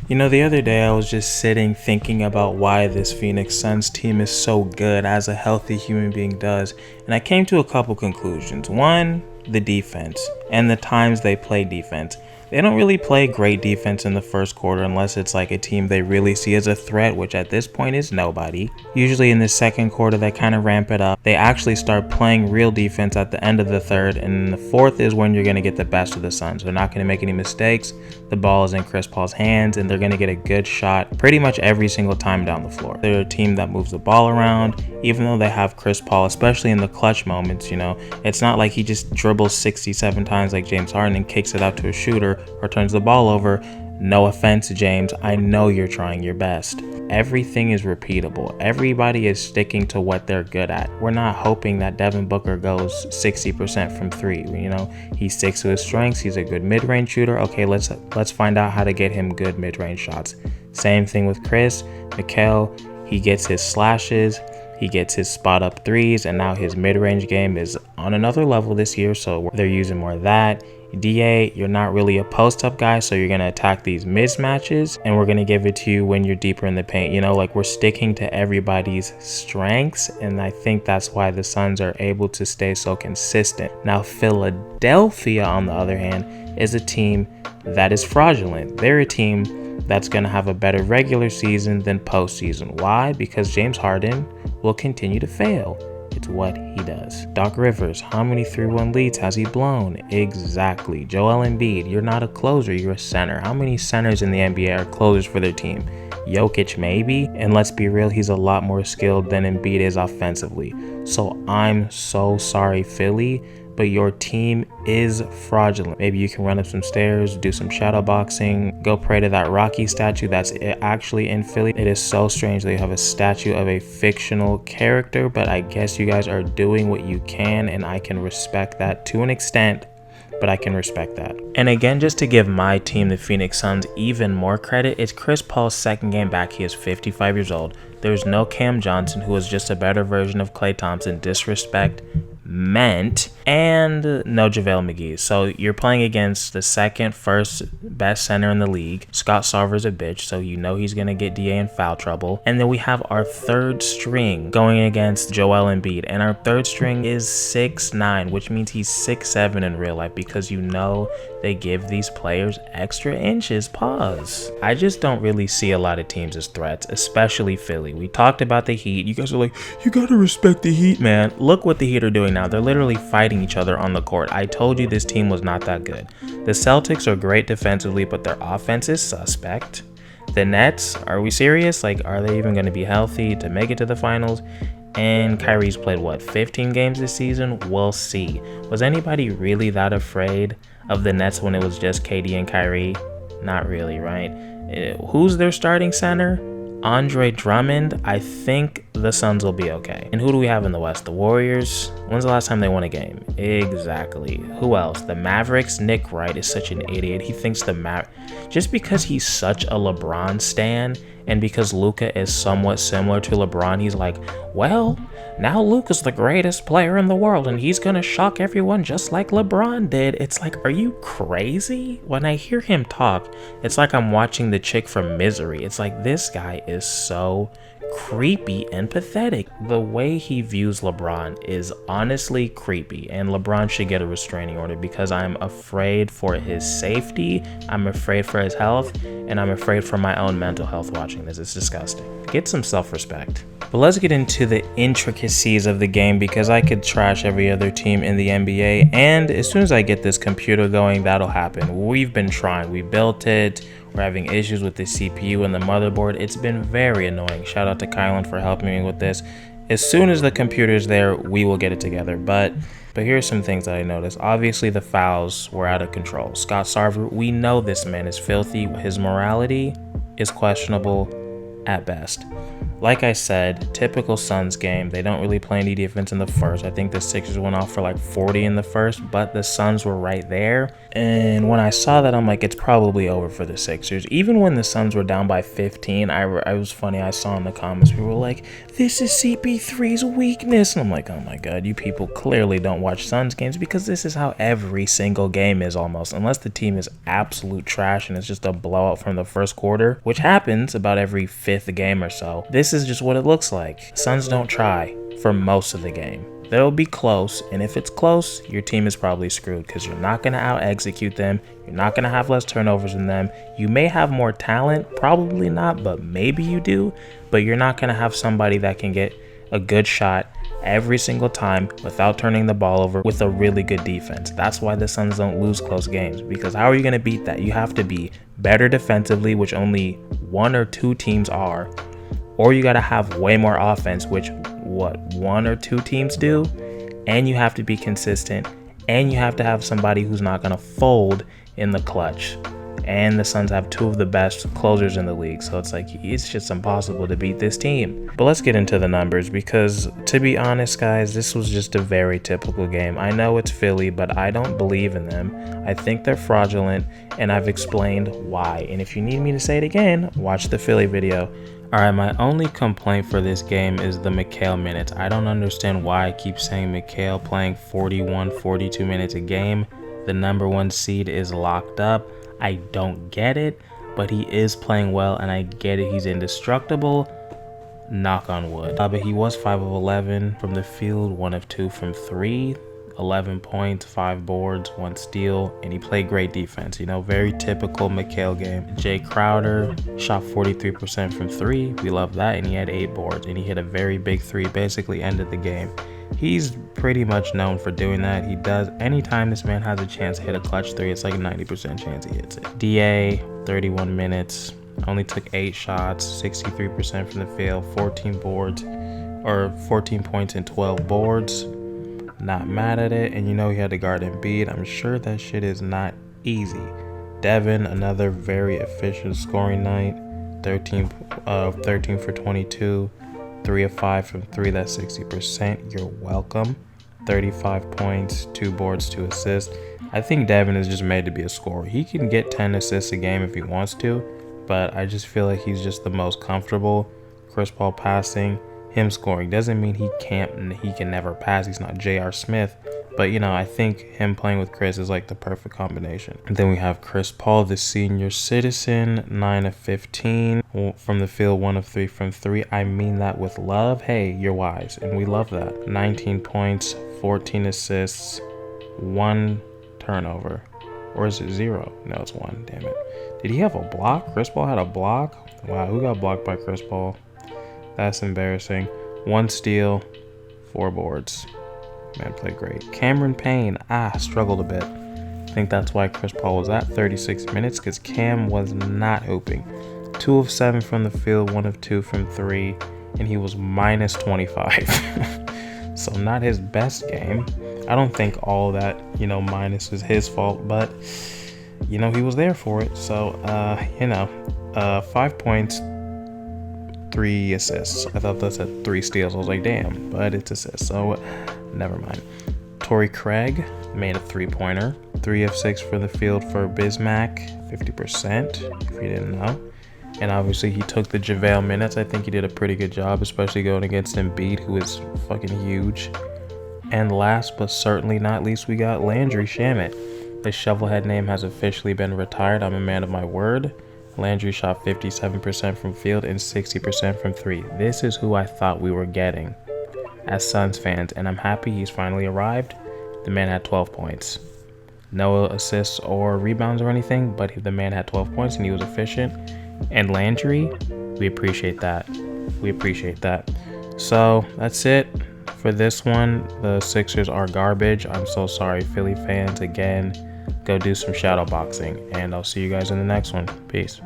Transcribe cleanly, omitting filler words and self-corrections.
You know, the other day I was just sitting thinking about why this Phoenix Suns team is so good as a healthy human being does, and I came to a couple conclusions. One, the defense and the times they play defense. They don't really play great defense in the first quarter unless it's like a team they really see as a threat, which at this point is nobody. Usually in the second quarter, they kind of ramp it up. They actually start playing real defense at the end of the third, and the fourth is when you're going to get the best of the Suns. They're not going to make any mistakes. The ball is in Chris Paul's hands, and they're going to get a good shot pretty much every single time down the floor. They're a team that moves the ball around, even though they have Chris Paul, especially in the clutch moments. You know, it's not like he just dribbles 67 times like James Harden and kicks it out to a shooter or turns the ball over. No offense, James, I know you're trying your best. Everything is repeatable. Everybody is sticking to what they're good at. We're not hoping that Devin Booker goes 60% from three. You know, he sticks to his strengths. He's a good mid-range shooter. Okay, let's find out how to get him good mid-range shots. Same thing with Chris Mikal. He gets his slashes. He gets his spot up threes, and now his mid-range game is on another level this year, so they're using more of that. DA, you're not really a post-up guy, so you're going to attack these mismatches, and we're going to give it to you when you're deeper in the paint. You know, like, we're sticking to everybody's strengths, and I think that's why the Suns are able to stay so consistent. Now, Philadelphia, on the other hand, is a team that is fraudulent. They're a team that's going to have a better regular season than postseason. Why? Because James Harden will continue to fail. It's what he does. Doc Rivers, how many 3-1 leads has he blown? Exactly. Joel Embiid, you're not a closer, you're a center. How many centers in the NBA are closers for their team? Jokic, maybe. And let's be real, he's a lot more skilled than Embiid is offensively. So I'm so sorry, Philly, but your team is fraudulent. Maybe you can run up some stairs, do some shadow boxing, go pray to that Rocky statue that's actually in Philly. It is so strange that you have a statue of a fictional character, but I guess you guys are doing what you can, and I can respect that to an extent, but I can respect that. And again, just to give my team, the Phoenix Suns, even more credit, it's Chris Paul's second game back. He is 55 years old. There's no Cam Johnson, who is just a better version of Klay Thompson. Disrespect meant. And no JaVale McGee. So you're playing against the first best center in the league. Scott Sarver's a bitch, so you know he's going to get DA in foul trouble. And then we have our third string going against Joel Embiid. And our third string is 6'9", which means he's 6'7" in real life, because you know they give these players extra inches. Pause. I just don't really see a lot of teams as threats, especially Philly. We talked about the Heat. You guys are like, you got to respect the Heat, man. Look what the Heat are doing now. They're literally fighting each other on the court. I told you this team was not that good. The Celtics are great defensively, but their offense is suspect. The Nets, are we serious? Like, are they even going to be healthy to make it to the finals? And Kyrie's played, what, 15 games this season? We'll see. Was anybody really that afraid of the Nets when it was just KD and Kyrie? Not really, right? Who's their starting center? Andre Drummond. I think the Suns will be okay. And who do we have in the West? The Warriors. When's the last time they won a game? Exactly. Who else? The Mavericks. Nick Wright is such an idiot. He thinks just because he's such a LeBron stan, and because Luka is somewhat similar to LeBron, he's like, well, now Luka's the greatest player in the world, and he's gonna shock everyone just like LeBron did. It's like, are you crazy? When I hear him talk, it's like I'm watching the chick from Misery. It's like, this guy is so creepy and pathetic. The way he views LeBron is honestly creepy, and LeBron should get a restraining order, because I'm afraid for his safety, I'm afraid for his health, and I'm afraid for my own mental health watching this. It's disgusting. Get some self-respect. But let's get into the intricacies of the game, because I could trash every other team in the NBA, and as soon as I get this computer going, that'll happen. We've been trying. We built it. We're having issues with the CPU and the motherboard. It's been very annoying. Shout out to Kylan for helping me with this. As soon as the computer's there, we will get it together. But here's some things that I noticed. Obviously, the fouls were out of control. Scott Sarver, we know this man is filthy. His morality is questionable at best. Like I said, typical Suns game. They don't really play any defense in the first. I think the Sixers went off for like 40 in the first, but the Suns were right there. And when I saw that, I'm like, it's probably over for the Sixers. Even when the Suns were down by 15, I was funny. I saw in the comments, people were like, this is CP3's weakness. And I'm like, oh my God, you people clearly don't watch Suns games, because this is how every single game is almost. Unless the team is absolute trash and it's just a blowout from the first quarter, which happens about every fifth game or so. This is just what it looks like. Suns don't try for most of the game. They'll be close, and if it's close, your team is probably screwed, because you're not going to out-execute them. You're not going to have less turnovers than them. You may have more talent, probably not, but maybe you do. But you're not going to have somebody that can get a good shot every single time without turning the ball over with a really good defense. That's why the Suns don't lose close games, because how are you going to beat that? You have to be better defensively, which only one or two teams are, or you got to have way more offense, which one or two teams do, and you have to be consistent, and you have to have somebody who's not going to fold in the clutch. And the Suns have two of the best closers in the league, so it's like, it's just impossible to beat this team. But let's get into the numbers, because to be honest, guys, this was just a very typical game. I know it's Philly, but I don't believe in them. I think they're fraudulent, and I've explained why. And if you need me to say it again, watch the Philly video. Alright, my only complaint for this game is the Mikal minutes. I don't understand why I keep saying Mikal playing 41, 42 minutes a game. The number one seed is locked up. I don't get it, but he is playing well, and I get it. He's indestructible. Knock on wood. But he was 5 of 11 from the field, 1 of 2 from 3. 11 points, 5 boards, 1 steal, and he played great defense. You know, very typical Mikal game. Jay Crowder shot 43% from 3. We love that, and he had 8 boards, and he hit a very big 3, basically ended the game. He's pretty much known for doing that. He does, anytime this man has a chance to hit a clutch 3, it's like a 90% chance he hits it. DA, 31 minutes, only took 8 shots, 63% from the field, 14 boards, or 14 points and 12 boards. Not mad at it, and you know he had to guard Embiid. I'm sure that shit is not easy. Devin, another very efficient scoring night. 13 for 22, 3 of 5 from 3. That's 60%. You're welcome. 35 points, 2 boards, 2 assists. I think Devin is just made to be a scorer. He can get 10 assists a game if he wants to, but I just feel like he's just the most comfortable. Chris Paul passing. Him scoring doesn't mean he can never pass. He's not J.R. Smith, but you know, I think him playing with Chris is like the perfect combination. And then we have Chris Paul, the senior citizen, 9 of 15 from the field, 1 of 3 from 3. I mean that with love. Hey, you're wise, and we love that. 19 points, 14 assists, 1 turnover, or is it 0? No, it's 1. Damn it. Did he have a block? Chris Paul had a block? Wow, who got blocked by Chris Paul? That's embarrassing. 1 steal, 4 boards. Man, played great. Cameron Payne, struggled a bit. I think that's why Chris Paul was at 36 minutes, because Cam was not hooping. 2 of 7 from the field, 1 of 2 from 3, and he was minus 25. So not his best game. I don't think all that, minus is his fault, but, he was there for it. So, 5 points, 3 assists. I thought that said 3 steals. I was like, damn, but it's assists, so never mind. Torrey Craig made a 3-pointer. 3 of 6 for the field for Bismack, 50%, if you didn't know. And obviously he took the JaVale minutes. I think he did a pretty good job, especially going against Embiid, who is fucking huge. And last but certainly not least, we got Landry Shamet. The shovelhead name has officially been retired. I'm a man of my word. Landry shot 57% from field and 60% from 3. This is who I thought we were getting as Suns fans, and I'm happy he's finally arrived. The man had 12 points. No assists or rebounds or anything, but the man had 12 points and he was efficient. And Landry, we appreciate that. We appreciate that. So that's it for this one. The Sixers are garbage. I'm so sorry, Philly fans. Again, go do some shadow boxing, and I'll see you guys in the next one. Peace.